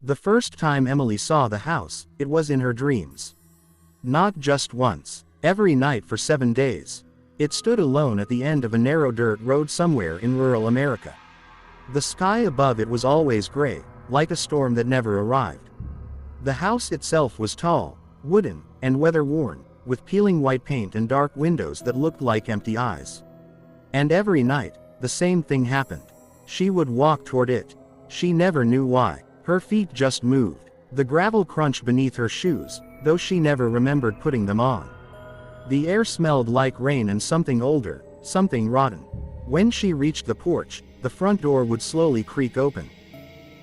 The first time Emily saw the house, it was in her dreams. Not just once, every night for 7 days. It stood alone at the end of a narrow dirt road somewhere in rural America. The sky above it was always gray, like a storm that never arrived. The house itself was tall, wooden, and weather-worn, with peeling white paint and dark windows that looked like empty eyes. And every night, the same thing happened. She would walk toward it. She never knew why. Her feet just moved. The gravel crunched beneath her shoes, though she never remembered putting them on. The air smelled like rain and something older, something rotten. When she reached the porch, the front door would slowly creak open.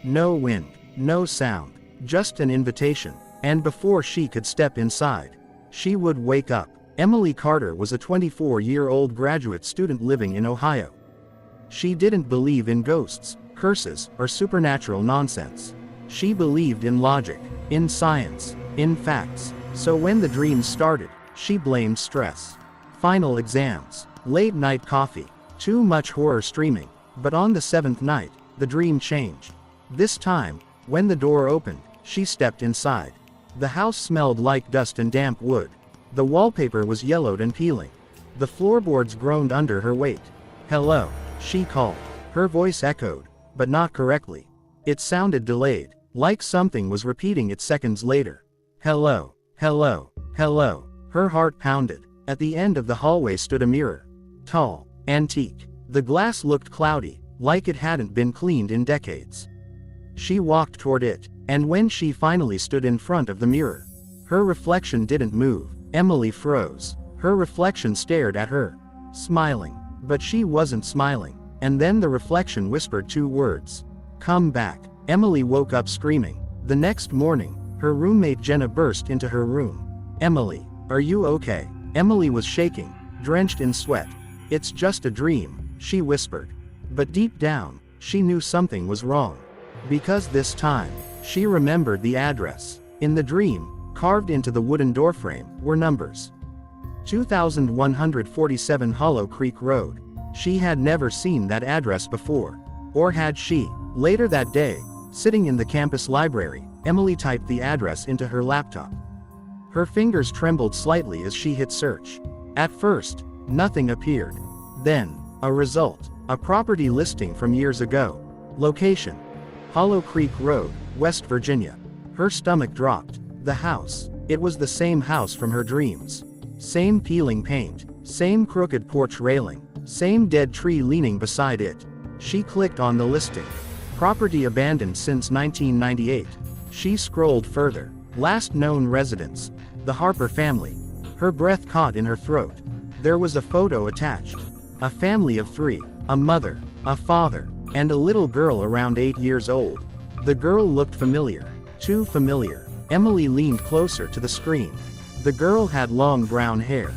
No wind, no sound, just an invitation. And before she could step inside, she would wake up. Emily Carter was a 24-year-old graduate student living in Ohio. She didn't believe in ghosts, curses, or supernatural nonsense. She believed in logic, in science, in facts. So when the dreams started, she blamed stress. Final exams, late-night coffee, too much horror streaming. But on the 7th night, the dream changed. This time, when the door opened, she stepped inside. The house smelled like dust and damp wood. The wallpaper was yellowed and peeling. The floorboards groaned under her weight. "Hello," she called. Her voice echoed, but not correctly. It sounded delayed, like something was repeating it seconds later. "Hello, hello, hello." Her heart pounded. At the end of the hallway stood a mirror. Tall, antique. The glass looked cloudy, like it hadn't been cleaned in decades. She walked toward it, and when she finally stood in front of the mirror, her reflection didn't move. Emily froze. Her reflection stared at her, smiling. But she wasn't smiling. And then the reflection whispered 2 words. "Come back." Emily woke up screaming. The next morning, her roommate Jenna burst into her room. "Emily, are you okay?" Emily was shaking, drenched in sweat. "It's just a dream," she whispered. But deep down, she knew something was wrong. Because this time, she remembered the address. In the dream, carved into the wooden doorframe, were numbers. 2147 Hollow Creek Road. She had never seen that address before. Or had she? Later that day, sitting in the campus library, Emily typed the address into her laptop. Her fingers trembled slightly as she hit search. At first, nothing appeared. Then, a result. A property listing from years ago. Location: Hollow Creek Road, West Virginia. Her stomach dropped. The house. It was the same house from her dreams. Same peeling paint. Same crooked porch railing. Same dead tree leaning beside it. She clicked on the listing. Property abandoned since 1998. She scrolled further. Last known residents: the Harper family. Her breath caught in her throat. There was a photo attached. A family of 3. A mother, a father, and a little girl around 8 years old. The girl looked familiar. Too familiar. Emily leaned closer to the screen. The girl had long brown hair,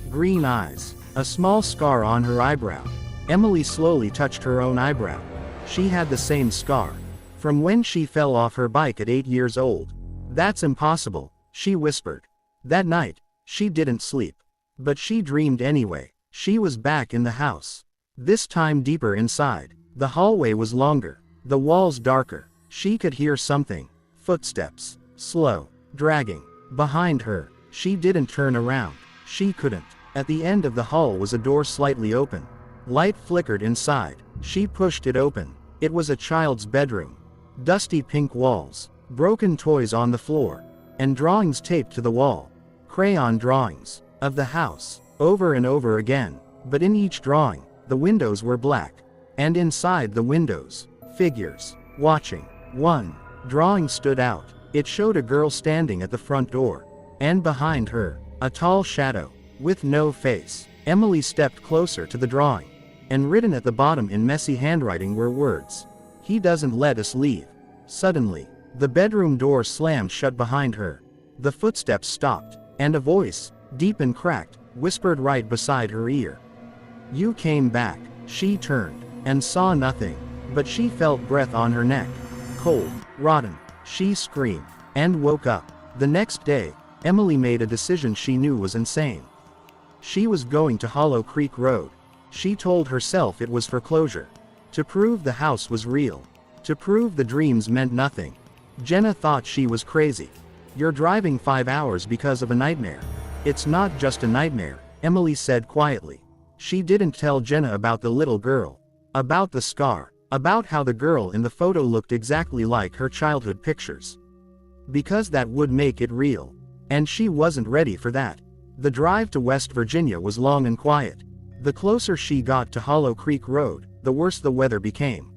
green eyes, a small scar on her eyebrow. Emily slowly touched her own eyebrow. She had the same scar. From when she fell off her bike at 8 years old. "That's impossible," she whispered. That night, she didn't sleep. But she dreamed anyway. She was back in the house. This time deeper inside. The hallway was longer. The walls darker. She could hear something. Footsteps. Slow. Dragging. Behind her. She didn't turn around. She couldn't. At the end of the hall was a door slightly open. Light flickered inside. She pushed it open. It was a child's bedroom. Dusty pink walls. Broken toys on the floor. And drawings taped to the wall. Crayon drawings. Of the house. Over and over again. But in each drawing, the windows were black. And inside the windows, figures. Watching. One drawing stood out. It showed a girl standing at the front door. And behind her, a tall shadow. With no face. Emily stepped closer to the drawing. And written at the bottom in messy handwriting were words. "He doesn't let us leave." Suddenly, the bedroom door slammed shut behind her. The footsteps stopped. And a voice, deep and cracked, whispered right beside her ear. "You came back." She turned, and saw nothing. But she felt breath on her neck. Cold, rotten. She screamed, and woke up. The next day, Emily made a decision she knew was insane. She was going to Hollow Creek Road. She told herself it was for closure. To prove the house was real. To prove the dreams meant nothing. Jenna thought she was crazy. You're driving 5 hours because of a nightmare. It's not just a nightmare, Emily said quietly. She didn't tell Jenna about the little girl, about the scar, about how the girl in the photo looked exactly like her childhood pictures. Because that would make it real. And she wasn't ready for that. The drive to West Virginia was long and quiet. The closer she got to Hollow Creek Road, the worse the weather became.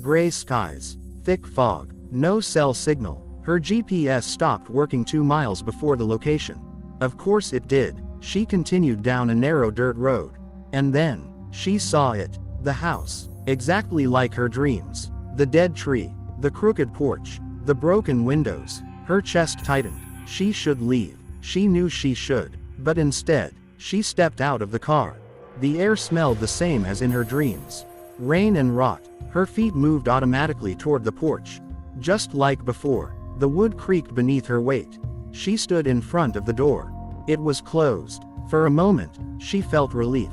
Gray skies, thick fog, no cell signal. Her GPS stopped working 2 miles before the location. Of course it did. She continued down a narrow dirt road. And then, she saw it. The house. Exactly like her dreams. The dead tree. The crooked porch. The broken windows. Her chest tightened. She should leave. She knew she should. But instead, she stepped out of the car. The air smelled the same as in her dreams. Rain and rot. Her feet moved automatically toward the porch. Just like before, the wood creaked beneath her weight. She stood in front of the door. It was closed. For a moment, she felt relief.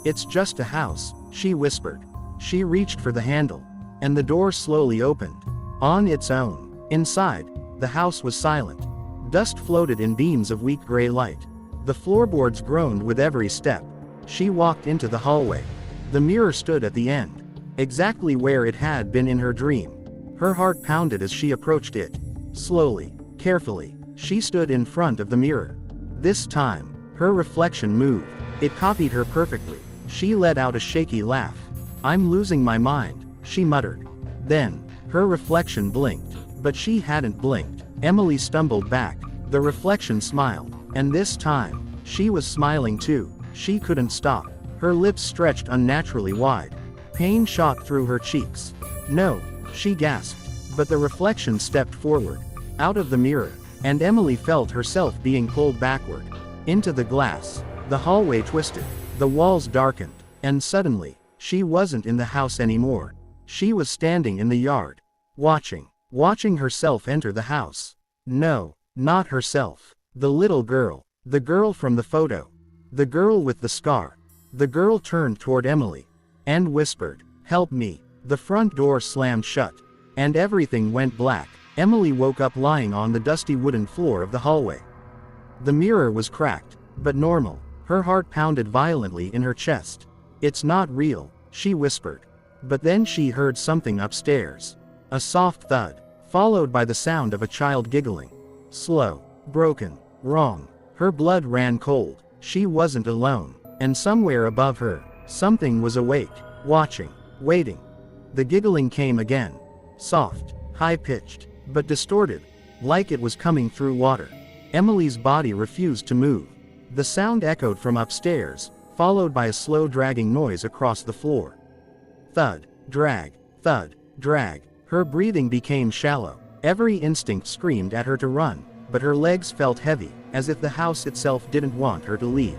It's just a house, she whispered. She reached for the handle, and the door slowly opened. On its own. Inside, the house was silent. Dust floated in beams of weak gray light. The floorboards groaned with every step. She walked into the hallway. The mirror stood at the end, exactly where it had been in her dream. Her heart pounded as she approached it. Slowly, carefully, she stood in front of the mirror. This time, her reflection moved. It copied her perfectly. She let out a shaky laugh. "I'm losing my mind," she muttered. Then, her reflection blinked. But she hadn't blinked. Emily stumbled back. The reflection smiled. And this time, she was smiling too. She couldn't stop. Her lips stretched unnaturally wide. Pain shot through her cheeks. "No," she gasped. But the reflection stepped forward, out of the mirror, and Emily felt herself being pulled backward, into the glass. The hallway twisted, the walls darkened, and suddenly, she wasn't in the house anymore. She was standing in the yard, watching herself enter the house. No, not herself. The little girl, the girl from the photo, the girl with the scar. The girl turned toward Emily, and whispered, "Help me." The front door slammed shut, and everything went black. Emily woke up lying on the dusty wooden floor of the hallway. The mirror was cracked, but normal. Her heart pounded violently in her chest. "It's not real," she whispered. But then she heard something upstairs. A soft thud, followed by the sound of a child giggling. Slow, broken, wrong. Her blood ran cold. She wasn't alone. And somewhere above her, something was awake, watching, waiting. The giggling came again. Soft, high-pitched, but distorted, like it was coming through water. Emily's body refused to move. The sound echoed from upstairs, followed by a slow dragging noise across the floor. Thud, drag, thud, drag. Her breathing became shallow. Every instinct screamed at her to run, but her legs felt heavy, as if the house itself didn't want her to leave.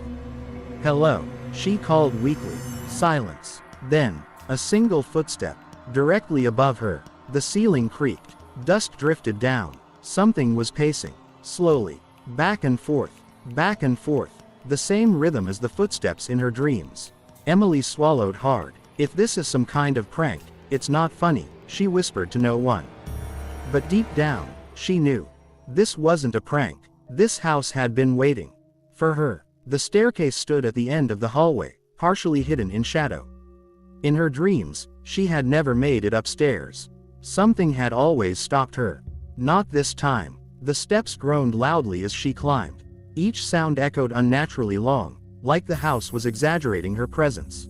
"Hello," she called weakly. Silence. Then, a single footstep, directly above her. The ceiling creaked. Dust drifted down. Something was pacing, slowly, back and forth, the same rhythm as the footsteps in her dreams. Emily swallowed hard. "If this is some kind of prank, it's not funny," she whispered to no one. But deep down, she knew. This wasn't a prank. This house had been waiting for her. The staircase stood at the end of the hallway, partially hidden in shadow. In her dreams, she had never made it upstairs. Something had always stopped her. Not this time. The steps groaned loudly as she climbed. Each sound echoed unnaturally long, like the house was exaggerating her presence.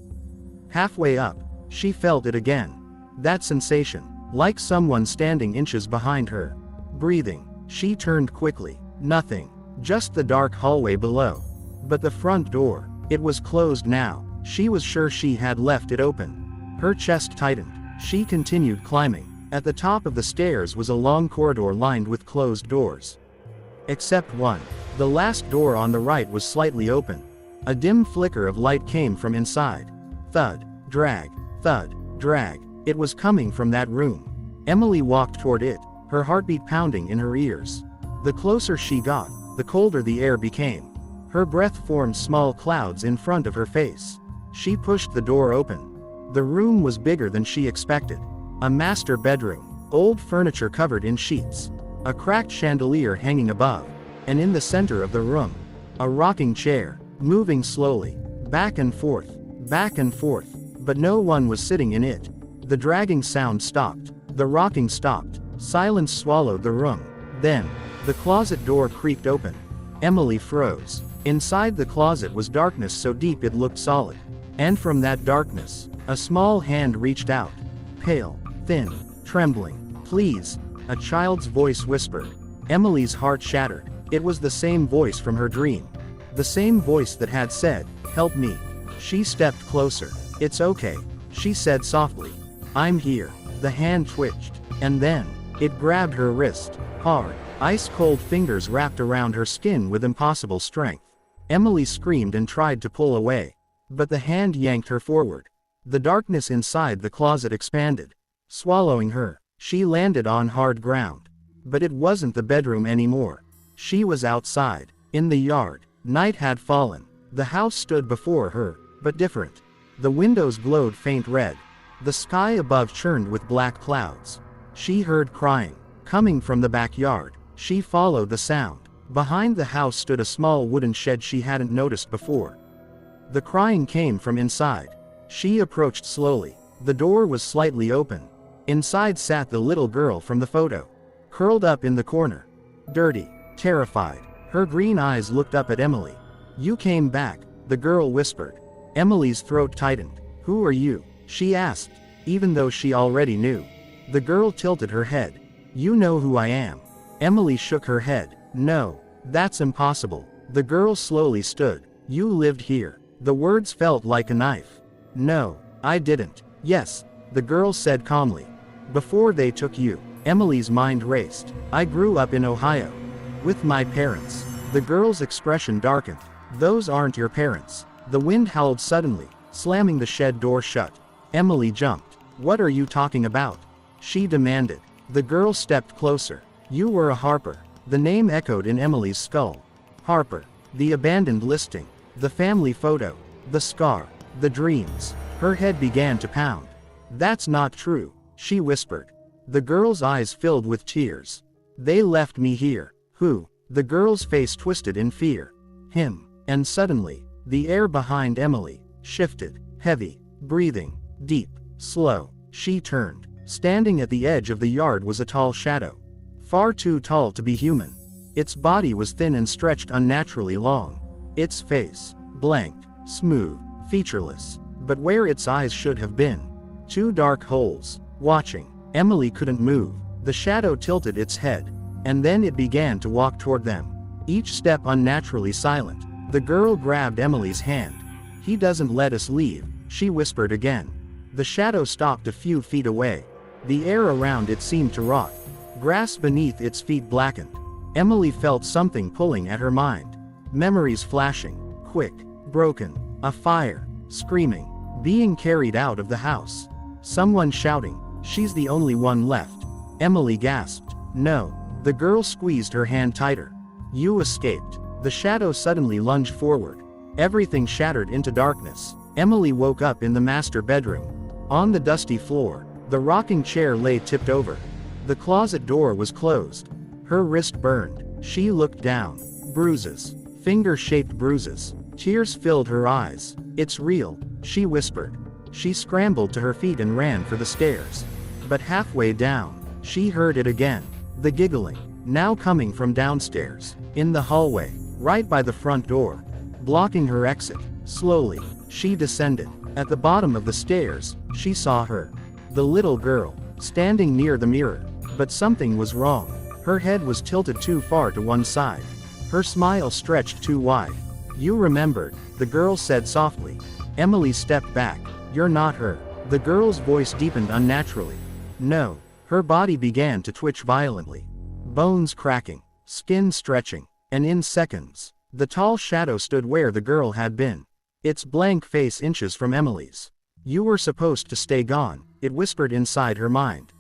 Halfway up, she felt it again. That sensation, like someone standing inches behind her. Breathing. She turned quickly. Nothing. Just the dark hallway below. But the front door, it was closed now. She was sure she had left it open. Her chest tightened. She continued climbing. At the top of the stairs was a long corridor lined with closed doors. Except one. The last door on the right was slightly open. A dim flicker of light came from inside. Thud, drag, thud, drag. It was coming from that room. Emily walked toward it, her heartbeat pounding in her ears. The closer she got, the colder the air became. Her breath formed small clouds in front of her face. She pushed the door open. The room was bigger than she expected. A master bedroom. Old furniture covered in sheets. A cracked chandelier hanging above. And in the center of the room, a rocking chair, moving slowly, back and forth, but no one was sitting in it. The dragging sound stopped. The rocking stopped. Silence swallowed the room. Then, the closet door creaked open. Emily froze. Inside the closet was darkness so deep it looked solid. And from that darkness, a small hand reached out. Pale, thin, trembling. "Please," a child's voice whispered. Emily's heart shattered. It was the same voice from her dream. The same voice that had said, "Help me." She stepped closer. "It's okay," she said softly. "I'm here." The hand twitched. And then, it grabbed her wrist, hard. Ice-cold fingers wrapped around her skin with impossible strength. Emily screamed and tried to pull away. But the hand yanked her forward. The darkness inside the closet expanded, swallowing her. She landed on hard ground. But it wasn't the bedroom anymore. She was outside, in the yard. Night had fallen. The house stood before her, but different. The windows glowed faint red. The sky above churned with black clouds. She heard crying, coming from the backyard. She followed the sound. Behind the house stood a small wooden shed she hadn't noticed before. The crying came from inside. She approached slowly. The door was slightly open. Inside sat the little girl from the photo, curled up in the corner. Dirty, terrified. Her green eyes looked up at Emily. "You came back," the girl whispered. Emily's throat tightened. "Who are you?" she asked, even though she already knew. The girl tilted her head. "You know who I am." Emily shook her head. "No, that's impossible." The girl slowly stood. "You lived here." The words felt like a knife. "No, I didn't." "Yes," the girl said calmly. "Before they took you." Emily's mind raced. "I grew up in Ohio. With my parents." The girl's expression darkened. "Those aren't your parents." The wind howled suddenly, slamming the shed door shut. Emily jumped. "What are you talking about?" she demanded. The girl stepped closer. "You were a Harper." The name echoed in Emily's skull. Harper. The abandoned listing. The family photo. The scar. The dreams. Her head began to pound. "That's not true," she whispered. The girl's eyes filled with tears. "They left me here." "Who?" The girl's face twisted in fear. "Him." And suddenly, the air behind Emily shifted, heavy, breathing, deep, slow. She turned. Standing at the edge of the yard was a tall shadow. Far too tall to be human. Its body was thin and stretched unnaturally long. Its face, blank, smooth, featureless. But where its eyes should have been, two dark holes, watching. Emily couldn't move. The shadow tilted its head. And then it began to walk toward them. Each step unnaturally silent. The girl grabbed Emily's hand. "He doesn't let us leave," she whispered again. The shadow stopped a few feet away. The air around it seemed to rock. Grass beneath its feet blackened. Emily felt something pulling at her mind. Memories flashing, quick, broken. A fire, screaming, being carried out of the house. Someone shouting, "She's the only one left." Emily gasped. "No." The girl squeezed her hand tighter. "You escaped." The shadow suddenly lunged forward. Everything shattered into darkness. Emily woke up in the master bedroom. On the dusty floor, the rocking chair lay tipped over. The closet door was closed. Her wrist burned. She looked down. Bruises. Finger-shaped bruises. Tears filled her eyes. "It's real," she whispered. She scrambled to her feet and ran for the stairs. But halfway down, she heard it again. The giggling, now coming from downstairs. In the hallway, right by the front door. Blocking her exit. Slowly, she descended. At the bottom of the stairs, she saw her. The little girl, standing near the mirror. But something was wrong. Her head was tilted too far to one side. Her smile stretched too wide. "You remembered," the girl said softly. Emily stepped back. "You're not her." The girl's voice deepened unnaturally. "No." Her body began to twitch violently. Bones cracking, skin stretching, and in seconds, the tall shadow stood where the girl had been. Its blank face inches from Emily's. "You were supposed to stay gone," it whispered inside her mind.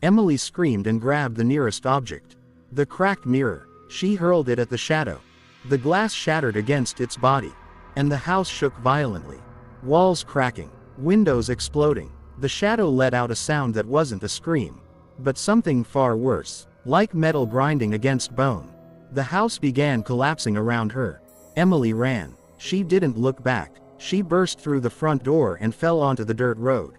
Emily screamed and grabbed the nearest object. The cracked mirror. She hurled it at the shadow. The glass shattered against its body. And the house shook violently. Walls cracking. Windows exploding. The shadow let out a sound that wasn't a scream. But something far worse, like metal grinding against bone. The house began collapsing around her. Emily ran. She didn't look back. She burst through the front door and fell onto the dirt road.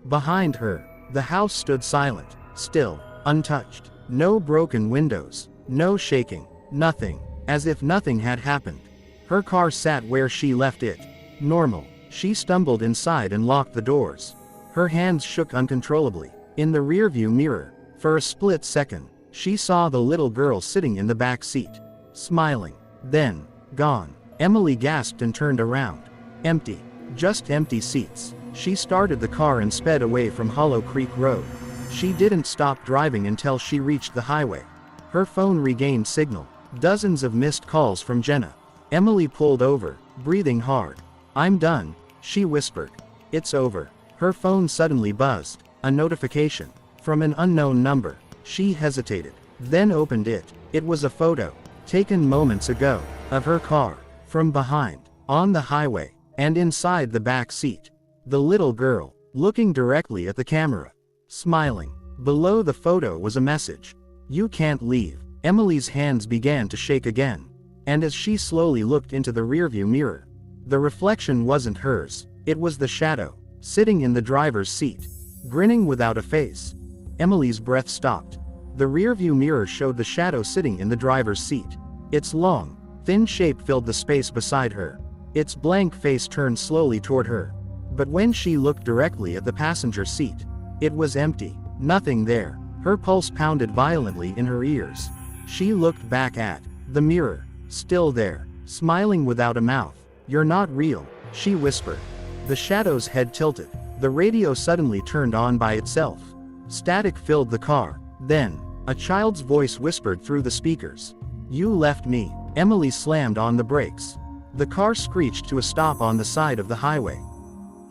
Behind her, the house stood silent, still, untouched. No broken windows, no shaking, nothing, as if nothing had happened. Her car sat where she left it. Normal. She stumbled inside and locked the doors. Her hands shook uncontrollably. In the rearview mirror, for a split second, she saw the little girl sitting in the back seat, smiling. Then, gone. Emily gasped and turned around. Empty. Just empty seats. She started the car and sped away from Hollow Creek Road. She didn't stop driving until she reached the highway. Her phone regained signal. Dozens of missed calls from Jenna. Emily pulled over, breathing hard. "I'm done," she whispered. "It's over." Her phone suddenly buzzed. A notification. From an unknown number. She hesitated, then opened it. It was a photo, taken moments ago, of her car, from behind, on the highway, and inside the back seat. The little girl, looking directly at the camera, smiling. Below the photo was a message. "You can't leave." Emily's hands began to shake again. And as she slowly looked into the rearview mirror, the reflection wasn't hers. It was the shadow, sitting in the driver's seat, grinning without a face. Emily's breath stopped. The rearview mirror showed the shadow sitting in the driver's seat. Its long, thin shape filled the space beside her. Its blank face turned slowly toward her. But when she looked directly at the passenger seat, it was empty. Nothing there. Her pulse pounded violently in her ears. She looked back at the mirror, still there, smiling without a mouth. "You're not real," she whispered. The shadow's head tilted. The radio suddenly turned on by itself. Static filled the car. Then, a child's voice whispered through the speakers. "You left me." Emily slammed on the brakes. The car screeched to a stop on the side of the highway.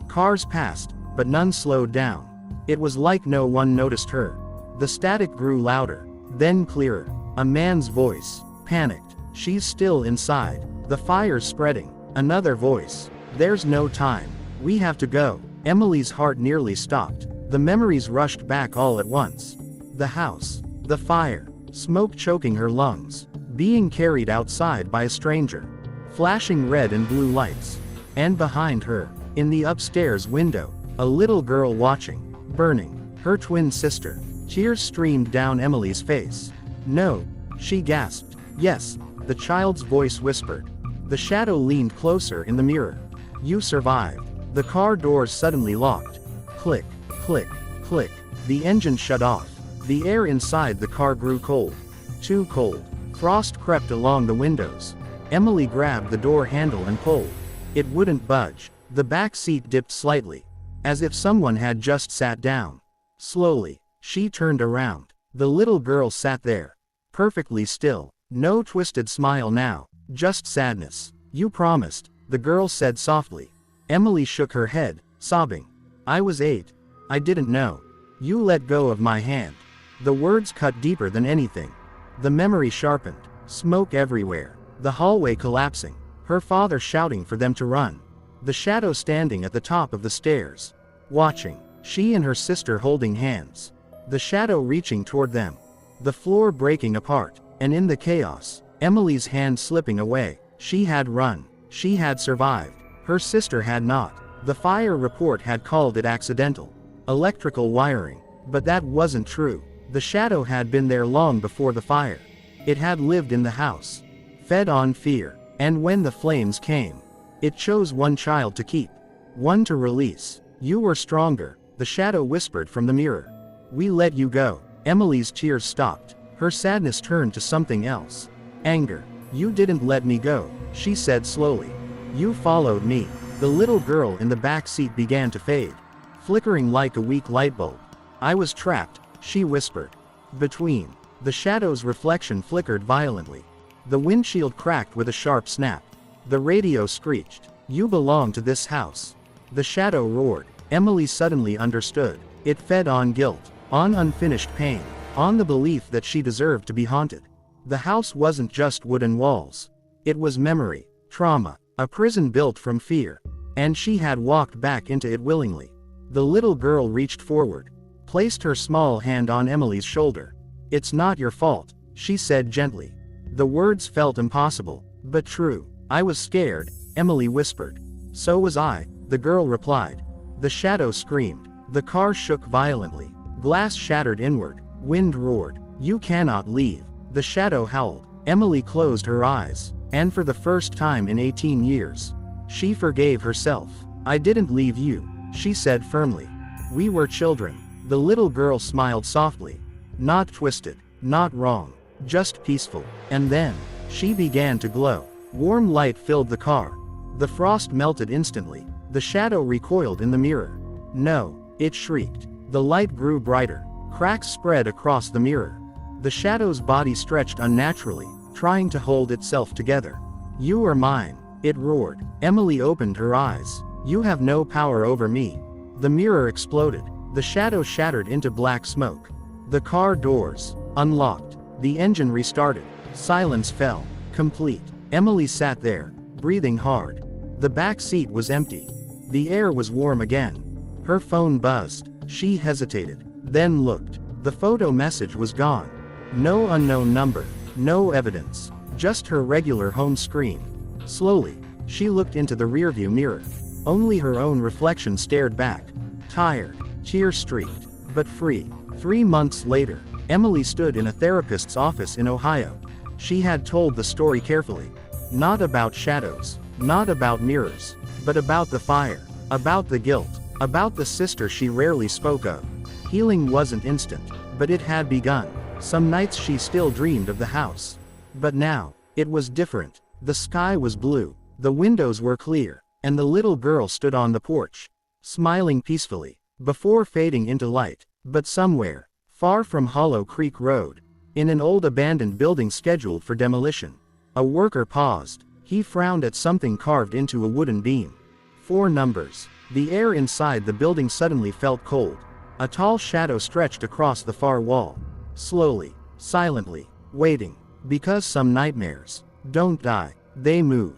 Cars passed, but none slowed down. It was like no one noticed her. The static grew louder, then clearer. A man's voice. Panicked. "She's still inside. The fire's spreading." Another voice. "There's no time. We have to go." Emily's heart nearly stopped. The memories rushed back all at once. The house. The fire. Smoke choking her lungs. Being carried outside by a stranger. Flashing red and blue lights. And behind her, in the upstairs window, a little girl watching. Burning. Her twin sister. Tears streamed down Emily's face. "No," she gasped. "Yes," the child's voice whispered. The shadow leaned closer in the mirror. "You survived." The car doors suddenly locked. Click, click, click. The engine shut off. The air inside the car grew cold. Too cold. Frost crept along the windows. Emily grabbed the door handle and pulled. It wouldn't budge. The back seat dipped slightly, as if someone had just sat down. Slowly, she turned around. The little girl sat there, perfectly still. No twisted smile now, just sadness. "You promised," the girl said softly. Emily shook her head, sobbing. "I was 8. I didn't know." "You let go of my hand." The words cut deeper than anything. The memory sharpened. Smoke everywhere. The hallway collapsing. Her father shouting for them to run. The shadow standing at the top of the stairs, watching. She and her sister holding hands. The shadow reaching toward them. The floor breaking apart. And in the chaos, Emily's hand slipping away. She had run. She had survived. Her sister had not. The fire report had called it accidental. Electrical wiring. But that wasn't true. The shadow had been there long before the fire. It had lived in the house. Fed on fear. And when the flames came, it chose one child to keep. One to release. "You were stronger," the shadow whispered from the mirror. "We let you go." Emily's tears stopped. Her sadness turned to something else. Anger. "You didn't let me go," she said slowly. "You followed me." The little girl in the back seat began to fade, flickering like a weak light bulb. "I was trapped," she whispered. Between. The shadow's reflection flickered violently. The windshield cracked with a sharp snap. The radio screeched. "You belong to this house." The shadow roared. Emily suddenly understood. It fed on guilt, on unfinished pain, on the belief that she deserved to be haunted. The house wasn't just wooden walls. It was memory, trauma, a prison built from fear. And she had walked back into it willingly. The little girl reached forward, placed her small hand on Emily's shoulder. "It's not your fault," she said gently. The words felt impossible, but true. "I was scared," Emily whispered. "So was I," the girl replied. The shadow screamed. The car shook violently. Glass shattered inward. Wind roared. "You cannot leave," the shadow howled. Emily closed her eyes, and for the first time in 18 years, she forgave herself. "I didn't leave you," she said firmly. "We were children." The little girl smiled softly. "Not twisted, not wrong, just peaceful." And then, she began to glow. Warm light filled the car. The frost melted instantly. The shadow recoiled in the mirror. "No," it shrieked. The light grew brighter. Cracks spread across the mirror. The shadow's body stretched unnaturally, trying to hold itself together. "You are mine," it roared. Emily opened her eyes. "You have no power over me." The mirror exploded. The shadow shattered into black smoke. The car doors unlocked. The engine restarted. Silence fell. Complete. Emily sat there, breathing hard. The back seat was empty. The air was warm again. Her phone buzzed. She hesitated, then looked. The photo message was gone. No unknown number, no evidence, just her regular home screen. Slowly, she looked into the rearview mirror. Only her own reflection stared back. Tired, tear-streaked, but free. 3 months later, Emily stood in a therapist's office in Ohio. She had told the story carefully. Not about shadows, not about mirrors, but about the fire, about the guilt, about the sister she rarely spoke of. Healing wasn't instant, but it had begun. Some nights she still dreamed of the house. But now, it was different. The sky was blue, the windows were clear, and the little girl stood on the porch, smiling peacefully, before fading into light. But somewhere, far from Hollow Creek Road, in an old abandoned building scheduled for demolition, a worker paused. He frowned at something carved into a wooden beam. 4 numbers. The air inside the building suddenly felt cold. A tall shadow stretched across the far wall. Slowly, silently, waiting. Because some nightmares don't die, they move.